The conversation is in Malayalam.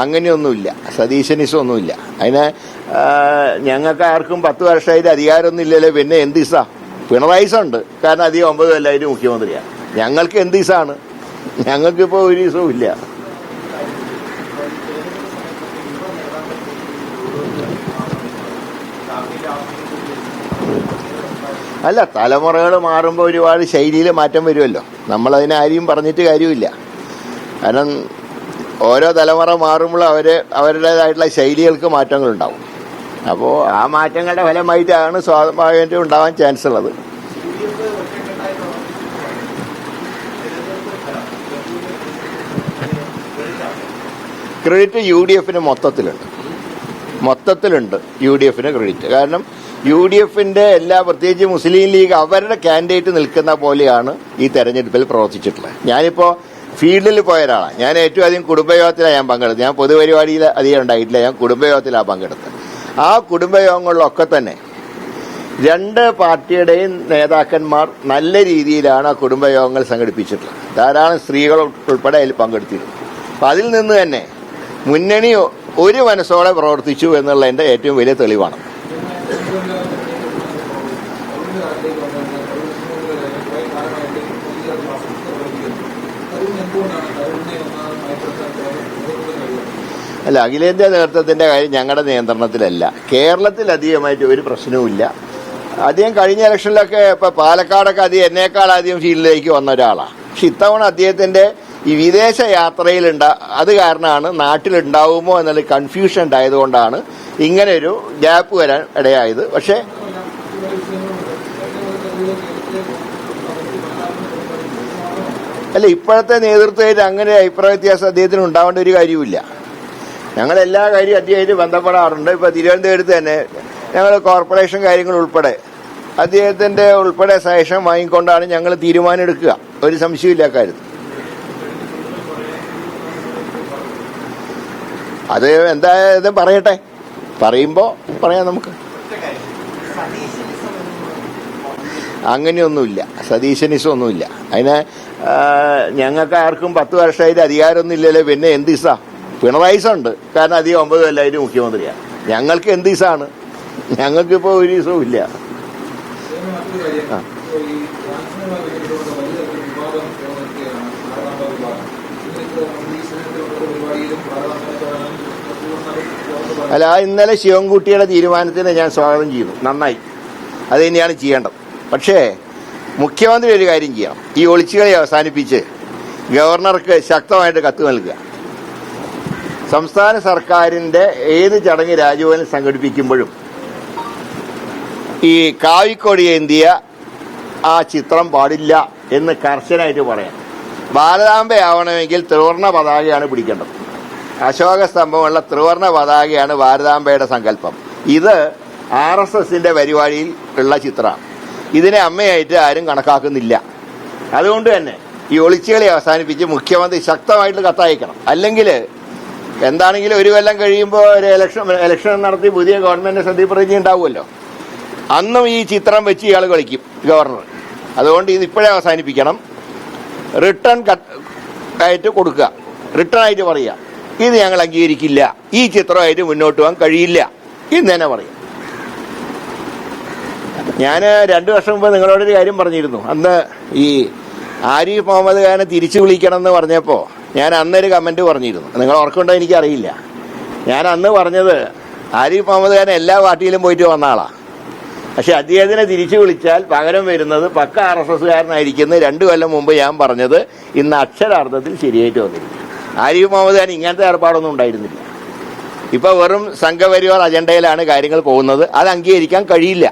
അങ്ങനെയൊന്നുമില്ല, സതീശനിസമൊന്നുമില്ല. അതിന് ഞങ്ങൾക്ക് ആർക്കും 10 വർഷമായിട്ട് അധികാരമൊന്നും ഇല്ലല്ലോ. പിന്നെ എന്ത് ഇസാ? പിണറായി ഉണ്ട്, കാരണം അധികം 9 കൊല്ലമായിട്ട് മുഖ്യമന്ത്രിയാണ്. ഞങ്ങൾക്ക് എന്ത് ഇസാണ്? ഞങ്ങൾക്കിപ്പോൾ ഒരു ഇസവും ഇല്ല. അല്ല, തലമുറകൾ മാറുമ്പോൾ ഒരുപാട് ശൈലിയിൽ മാറ്റം വരുമല്ലോ. നമ്മളതിനെ ആരെയും പറഞ്ഞിട്ട് കാര്യമില്ല. കാരണം ഓരോ തലമുറ മാറുമ്പോൾ അവരുടേതായിട്ടുള്ള ശൈലികൾക്ക് മാറ്റങ്ങളുണ്ടാവും. അപ്പോൾ ആ മാറ്റങ്ങളുടെ ഫലമായിട്ടാണ് സ്വാഭാവികമായിട്ടും ഉണ്ടാവാൻ ചാൻസ് ഉള്ളത്. Credit UDF മൊത്തത്തിലുണ്ട് UDF credit. കാരണം UDF എല്ലാ, പ്രത്യേകിച്ച് മുസ്ലിം ലീഗ് അവരുടെ കാൻഡിഡേറ്റ് നിൽക്കുന്ന പോലെയാണ് ഈ തെരഞ്ഞെടുപ്പിൽ പ്രവർത്തിച്ചിട്ടുള്ളത്. ഞാനിപ്പോൾ ഫീൽഡിൽ പോയ ഒരാളാണ്. ഞാൻ ഏറ്റവും അധികം കുടുംബയോഗത്തിലാണ് ഞാൻ പങ്കെടുത്തത്. ഞാൻ പൊതുപരിപാടിയിൽ അധികം ഉണ്ടായിട്ടില്ല, ഞാൻ കുടുംബയോഗത്തിലാണ് പങ്കെടുത്തത്. ആ കുടുംബയോഗങ്ങളിലൊക്കെ തന്നെ 2 പാർട്ടിയുടെയും നേതാക്കന്മാർ നല്ല രീതിയിലാണ് ആ കുടുംബയോഗങ്ങൾ സംഘടിപ്പിച്ചിട്ടുള്ളത്. ധാരാളം സ്ത്രീകൾ ഉൾപ്പെടെ അതിൽ പങ്കെടുത്തിരുന്നു. അപ്പം അതിൽ നിന്ന് തന്നെ മുന്നണി ഒരു മനസ്സോടെ പ്രവർത്തിച്ചു എന്നുള്ളതിൻ്റെ ഏറ്റവും വലിയ തെളിവാണ്. അല്ല, അഖിലേന്ത്യാ നേതൃത്വത്തിന്റെ കാര്യം ഞങ്ങളുടെ നിയന്ത്രണത്തിലല്ല. കേരളത്തിൽ അധികമായിട്ട് ഒരു പ്രശ്നവുമില്ല. അദ്ദേഹം കഴിഞ്ഞ ഇലക്ഷനിലൊക്കെ ഇപ്പൊ പാലക്കാടൊക്കെ എന്നേക്കാൾ അധികം ഫീൽഡിലേക്ക് വന്ന ഒരാളാണ്. പക്ഷെ ഇത്തവണ അദ്ദേഹത്തിന്റെ ഈ വിദേശ യാത്രയിൽ അത് കാരണമാണ് നാട്ടിലുണ്ടാവുമോ എന്നുള്ള കൺഫ്യൂഷൻ ഉണ്ടായതുകൊണ്ടാണ് ഇങ്ങനെ ഒരു ഗ്യാപ്പ് വരാൻ ഇടയായത്. പക്ഷെ അല്ല, ഇപ്പോഴത്തെ നേതൃത്വമായിട്ട് അങ്ങനെ അഭിപ്രായ വ്യത്യാസം അദ്ദേഹത്തിന് ഉണ്ടാവേണ്ട ഒരു കാര്യമില്ല. ഞങ്ങൾ എല്ലാ കാര്യവും അദ്ദേഹമായിട്ട് ബന്ധപ്പെടാറുണ്ട്. ഇപ്പൊ തിരുവനന്തപുരത്ത് തന്നെ ഞങ്ങൾ കോർപ്പറേഷൻ കാര്യങ്ങൾ ഉൾപ്പെടെ അദ്ദേഹത്തിന്റെ ഉൾപ്പെടെ സജഷൻ വാങ്ങിക്കൊണ്ടാണ് ഞങ്ങൾ തീരുമാനം എടുക്കുക. ഒരു സംശയമില്ല കാര്യത്തിൽ. അത് എന്തായാലും പറയട്ടെ, പറയുമ്പോ പറയാം. നമുക്ക് അങ്ങനെയൊന്നുമില്ല, സതീശനിസമൊന്നുമില്ല. അതിന് ഞങ്ങൾക്ക് ആർക്കും 10 വർഷമായിട്ട് അധികാരമൊന്നും ഇല്ലല്ലോ. പിന്നെ എന്ത് ഇസാ? പിണറായി ഉണ്ട്, കാരണം അധികം 9 കൊല്ലമായിട്ട് മുഖ്യമന്ത്രിയാണ്. ഞങ്ങൾക്ക് എന്ത് ഇസാണ്? ഞങ്ങൾക്കിപ്പോൾ ഒരു ഇസവും ഇല്ല. അല്ല, ഇന്നലെ ശിവൻകുട്ടിയുടെ തീരുമാനത്തിന് ഞാൻ സ്വാഗതം ചെയ്യുന്നു. നന്നായി, അത് തന്നെയാണ് ചെയ്യേണ്ടത്. പക്ഷേ മുഖ്യമന്ത്രി ഒരു കാര്യം ചെയ്യണം. ഈ ഒളിച്ചുകളി അവസാനിപ്പിച്ച് ഗവർണർക്ക് ശക്തമായിട്ട് കത്ത് നൽകുക. സംസ്ഥാന സർക്കാരിന്റെ ഏത് ചടങ്ങ് രാജ്ഭവനിൽ സംഘടിപ്പിക്കുമ്പോഴും ഈ കാവിക്കൊടി ഏന്തിയ ആ ചിത്രം പാടില്ല എന്ന് കർശനമായിട്ട് പറയാം. ഭാരതാംബയാവണമെങ്കിൽ ത്രിവർണ്ണ പതാകയാണ് പിടിക്കേണ്ടത്. അശോക സ്തംഭമുള്ള ത്രിവർണ്ണ പതാകയാണ് ഭാരതാംബയുടെ സങ്കല്പം. ഇത് RSSന്റെ പരിപാടിയിൽ ഉള്ള ചിത്രമാണ്. ഇതിനെ അമ്മയായിട്ട് ആരും കണക്കാക്കുന്നില്ല. അതുകൊണ്ട് തന്നെ ഈ ഒളിച്ചുകളി അവസാനിപ്പിച്ച് മുഖ്യമന്ത്രി ശക്തമായിട്ട് കത്തയക്കണം. അല്ലെങ്കിൽ എന്താണെങ്കിലും ഒരു കൊല്ലം കഴിയുമ്പോൾ ഒരു ഇലക്ഷൻ നടത്തി പുതിയ ഗവൺമെന്റ് സത്യപ്രതിജ്ഞ ഉണ്ടാവുമല്ലോ. അന്നും ഈ ചിത്രം വെച്ച് ഇയാൾ കളിക്കും ഗവർണർ. അതുകൊണ്ട് ഇത് ഇപ്പോഴേ അവസാനിപ്പിക്കണം. റിട്ടേൺ ആയിട്ട് കൊടുക്കുക, റിട്ടേൺ ആയിട്ട് പറയുക, ഇത് ഞങ്ങൾ അംഗീകരിക്കില്ല, ഈ ചിത്രമായിട്ട് മുന്നോട്ട് പോകാൻ കഴിയില്ല എന്ന് തന്നെ പറയും. ഞാൻ 2 വർഷം മുമ്പ് നിങ്ങളോടൊരു കാര്യം പറഞ്ഞിരുന്നു. അന്ന് ഈ ആരിഫ് മുഹമ്മദ് ഖാനെ തിരിച്ചു വിളിക്കണം എന്ന് പറഞ്ഞപ്പോൾ ഞാൻ അന്നൊരു കമന്റ് പറഞ്ഞിരുന്നു. നിങ്ങൾ ഓർക്കുണ്ടോ എനിക്കറിയില്ല. ഞാൻ അന്ന് പറഞ്ഞത് ആരിഫ് മുഹമ്മദ് ഖാൻ എല്ലാ പാർട്ടിയിലും പോയിട്ട് വന്ന ആളാണ്. പക്ഷെ അദ്ദേഹത്തിനെ തിരിച്ചു വിളിച്ചാൽ പകരം വരുന്നത് പക്ക RSSകാരനായിരിക്കുന്നു. 2 കൊല്ലം മുമ്പ് ഞാൻ പറഞ്ഞത് ഇന്ന് അക്ഷരാർത്ഥത്തിൽ ശരിയായിട്ട് വന്നിരിക്കും. ആരിഫ് മുഹമ്മദ് ഖാൻ ഇങ്ങനത്തെ ഏർപ്പാടൊന്നും ഉണ്ടായിരുന്നില്ല. ഇപ്പൊ വെറും സംഘപരിവാർ അജണ്ടയിലാണ് കാര്യങ്ങൾ പോകുന്നത്. അത് അംഗീകരിക്കാൻ കഴിയില്ല.